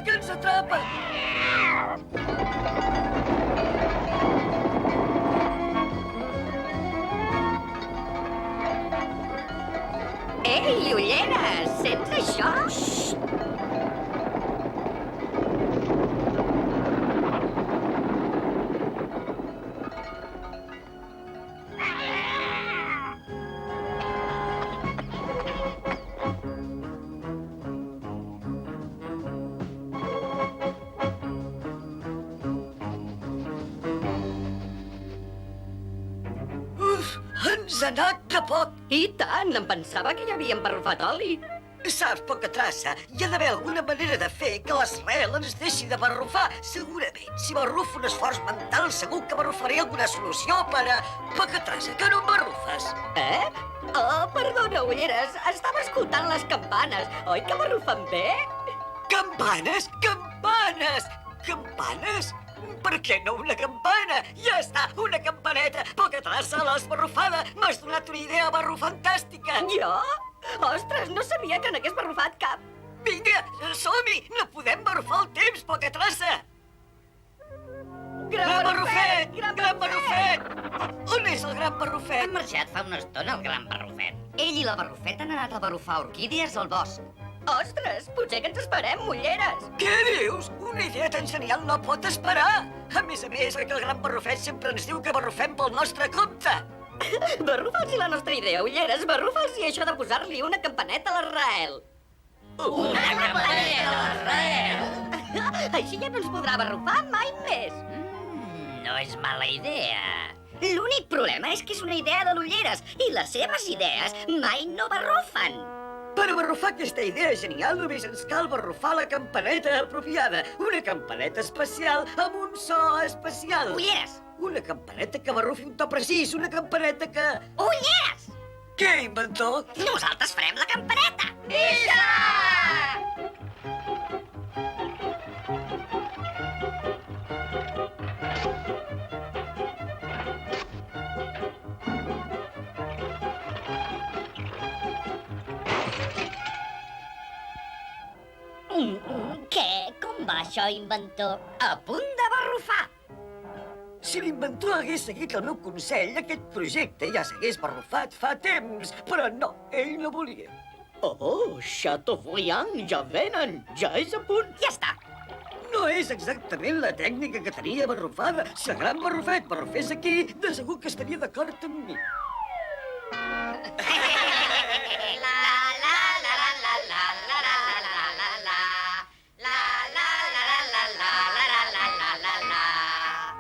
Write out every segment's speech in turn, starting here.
que ens atrapa! Ei, ulleres! Sents això? Ens ha anat de pot! I tant, em pensava que ja havien barrufat oli. Saps, poca traça, hi ha d'haver alguna manera de fer que l'Israel ens deixi de barrufar. Segurament, si barrufo un esforç mental, segur que barrufaré alguna solució per a... Poca traça, que no em barrufes? Oh, perdona, ulleres, estava escoltant les campanes. Oi que barrufen bé? Campanes? Campanes! Campanes? Per què no una campana? Ja està, una campaneta! Poca traça, l'has barrufada! M'has donat una idea barrufantàstica! Jo? Ostres, no sabia que n'hagués barrufat cap. Vinga, som-hi! No podem barrufar el temps, poca traça! Gran barrufet! Gran barrufet! On és el gran Ha barrufet? marxat fa una estona el gran barrufet. Ell i la barrufeta han anat a barrufar orquídies al bosc. Ostres, potser que ens esperem, ulleres. Què dius? Una idea tan genial no pot esperar! A més, que el gran barrufet sempre ens diu que barrufem pel nostre compte! Barrufa'ls la nostra idea, ulleres. Barrufa'ls això de posar-li una campaneta a l'Israel. Una campaneta a l'Israel! Així ja no ens podrà barrufar mai més. No és mala idea. L'únic problema és que és una idea de l'ulleres i les seves idees mai no barrufen. Per a barrufar aquesta idea genial només ens cal barrufar la campaneta apropiada. Una campaneta especial amb un so especial. Ulleres! Una campaneta que barrufi un to precís, una campaneta que... Ulleres! Què, inventor? Nosaltres farem la campaneta! Què? Com va això, inventor? A punt de barrufar! Si l'inventor hagués seguit el meu consell, aquest projecte ja s'hagués barrufat fa temps. Però no, ell no volia. Oh, Chateaubriand, ja venen, ja és a punt. Ja està! No és exactament la tècnica que tenia barrufada. Si el gran barrufet barrufés aquí, de segur que estaria d'acord amb mi.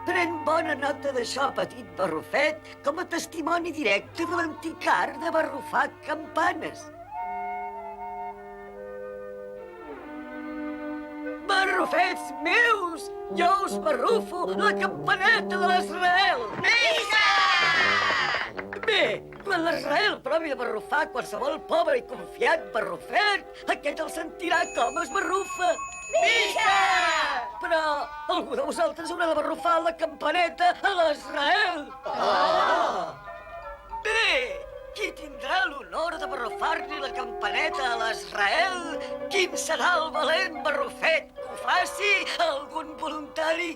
Pren bona nota d'això, petit barrufet, com a testimoni directe de l'antic art de barrufar campanes. Barrufets meus! Jo us barrufo la campaneta de l'Israel! Bé, quan l'Israel provi a barrufar qualsevol pobre i confiat barrufet, aquest el sentirà com es barrufa. Visca! Però algú de vosaltres haurà de barrufar la campaneta a l'Israel. Bé, qui tindrà l'honor de barrufar-li la campaneta a l'Israel? Quin serà el valent barrufet que ho faci? Algun voluntari?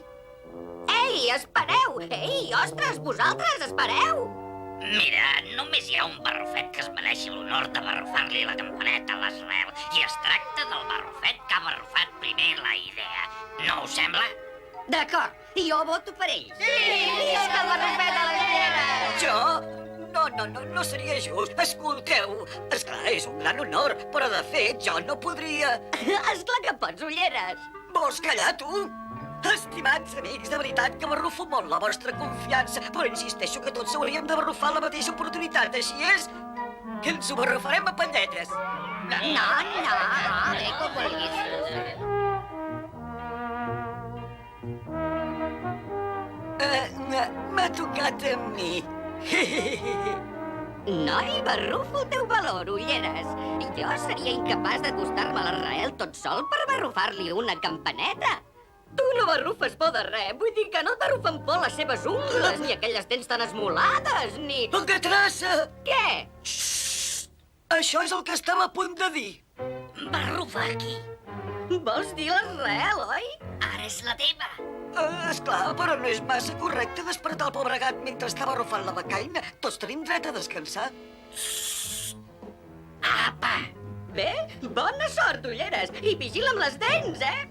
Ei, espereu! Ei, ostres, vosaltres, espereu! Mira, només hi ha un barrufet que es mereixi l'honor de barrufar-li la campaneta a l'Israel. I es tracta del barrufet que ha barrufat primer la idea. No us sembla? D'acord, jo voto per ells. Visca el barrufet de les ulleres! Jo? No seria just. Escolteu, esclar, és un gran honor, però de fet jo no podria. Esclar que pots, ulleres. Vols callar, tu? Estimats amics, de veritat que barrufo molt la vostra confiança, però insisteixo que tots hauríem de barrufar la mateixa oportunitat, així és que ens ho barrufarem a palletes. No, bé, com vulguis. M'ha tocat a mi. Noi, barrufo el teu valor, ulleres. Jo seria incapaç d'acostar-me a l'Israel tot sol per barrufar-li una campaneta. Tu no barrufes por de res. Vull dir que no et barrufen por les seves ungles, ni aquelles dents tan esmolades, ni... Que traça! Què? Això és el que estava a punt de dir. Barrufa aquí. Vols dir l'Israel, oi? Ara és la teva. Esclar, però no és massa correcte despertar el pobre gat mentre està barrufant la becaina. Tots tenim dret a descansar. Apa! Bé, bona sort, ulleres, i vigila amb les dents, eh?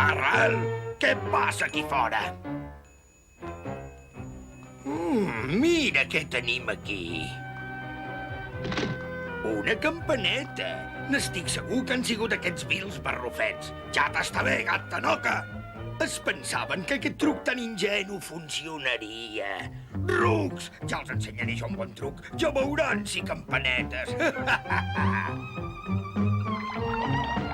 Arrel, què passa aquí fora? Mira què tenim aquí. Una campaneta. N'estic segur que han sigut aquests vils barrufets. Ja t'està bé, gat tanoca. Es pensaven que aquest truc tan ingenu funcionaria. Rucs! Ja els ensenyaré jo un bon truc. Ja veuran si campanetes.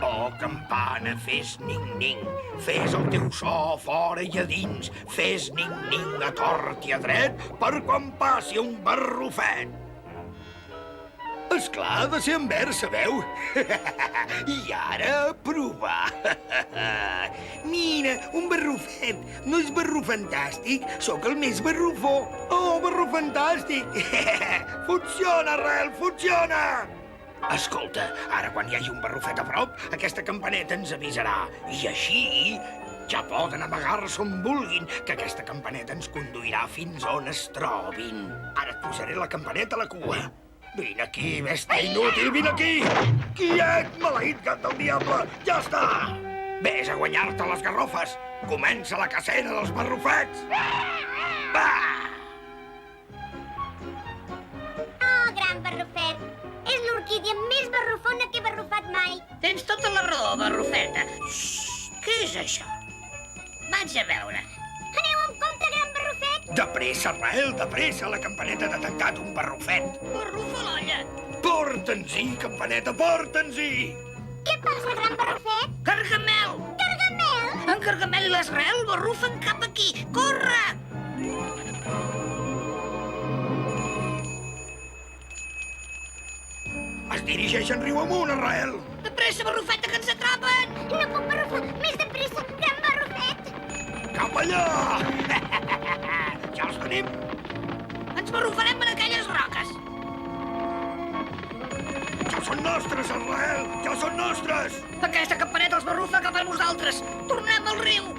Oh, campana, fes ning-ning. Fes el teu so fora i a dins. Fes ning-ning a tort i a dret per quan passi un barrufet. Esclar, ha de ser en vers, sabeu? I ara, provar. Mira, un barrufet. No és barrufantàstic, sóc el més barrufó. Oh, barrufantàstic. Funciona, Arrel, funciona! Escolta, ara quan hi hagi un barrufet a prop, aquesta campaneta ens avisarà. I així ja poden amagar-se on vulguin, que aquesta campaneta ens conduirà fins on es trobin. Ara et posaré la campaneta a la cua. Vine aquí, bèstia inútil, vine aquí! Quiet, maleït gat del diable! Ja està! Ves a guanyar-te les garrofes! Comença la cacera dels barrufets! Va! Oh, gran barrufet! És l'orquídia més barrufona que he barrufat mai. Tens tota la raó, barrufeta. Xxxt, què és això? Vaig a veure. Aneu amb compte, gran barrufet! De pressa, Arrel, de pressa! La campaneta ha detectat un barrufet! Barrufa l'olla. Porta'ns-hi, campaneta, porta'ns-hi! Què passa, gran barrufet? Gargamel! Gargamel! En Gargamel i l'Israel barrufen cap aquí. Corre! Es dirigeixen riu amunt, Arrel! De pressa, barrufeta, que ens atrapen! No puc barrufar més de pressa, gran barrufet! Cap allà! Ja els tenim! Ens barrufarem en aquelles roques. Ja són nostres, Arrel! Ja són nostres! Aquesta campaneta els barrufa cap a nosaltres. Tornem al riu.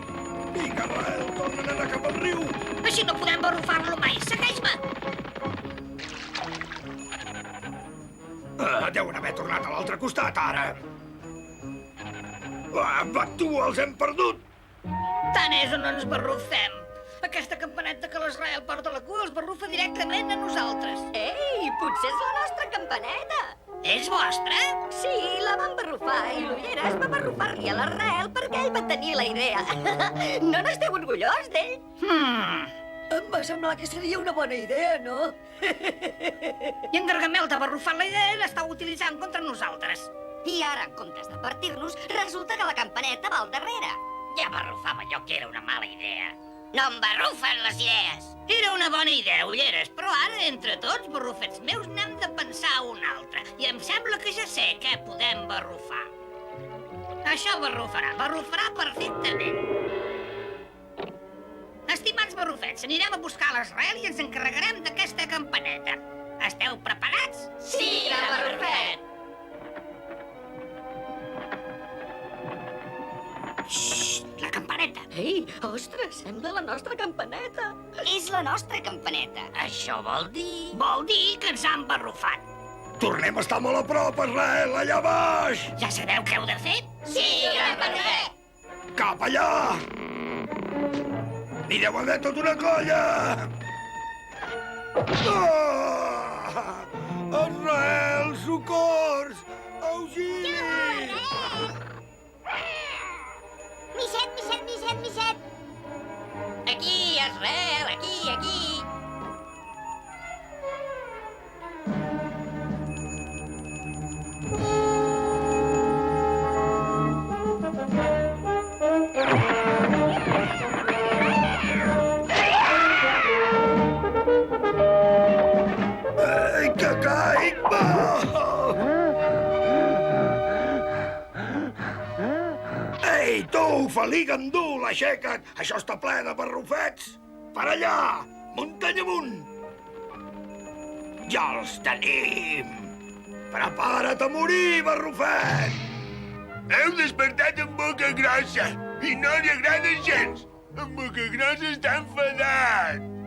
Vinga, Arrel, tornen a anar cap al riu! Així no podem barrufar-lo mai. Segueix-me. Deuen haver tornat a l'altre costat, ara. Va, tu, els hem perdut! Tant és on ens barrufem. Aquesta campaneta que l'Israel porta a la cua els barrufa directament a nosaltres. Ei, potser és la nostra campaneta. És vostra? Sí, la vam barrufar i l'Ulleres va barrufar-li a l'Arrel perquè ell va tenir la idea. No n'esteu orgullós d'ell? Em va semblar que seria una bona idea, no? I en Gargamel t'ha barrufat la idea i l'està utilitzant contra nosaltres. I ara, en comptes de partir-nos, resulta que la campaneta va al darrere. Ja barrufava jo que era una mala idea. No em barrufen les idees. Era una bona idea, Ulleres, però ara, entre tots, barrufets meus, n'hem de pensar una altra. I em sembla que ja sé què podem barrufar. Això barrufarà perfectament. Estimats barrufets, anirem a buscar l'Israel i ens encarregarem d'aquesta campaneta. Esteu preparats? Sí, gran barrufet! Xxxt, la campaneta. Ei, ostres, sembla la nostra campaneta. És la nostra campaneta. Això vol dir... Vol dir que ens han barrufat. Tornem a estar molt a prop, Arrel, allà baix! Ja sabeu què heu de fer? Sí, gran barrufet! Cap allà! N'hi deu haver tota una colla! Israel, socors! Auxili! Misset! Aquí, Israel, aquí! Ai, que caic! Ei, tu, felí gandul, aixeca't! Això està ple de barrufets! Per allà! Muntanya amunt! Ja els tenim! Prepara't a morir, barrufet! Heu despertat en Boca Grossa i no li agrada gens! En Boca Grossa està enfadat!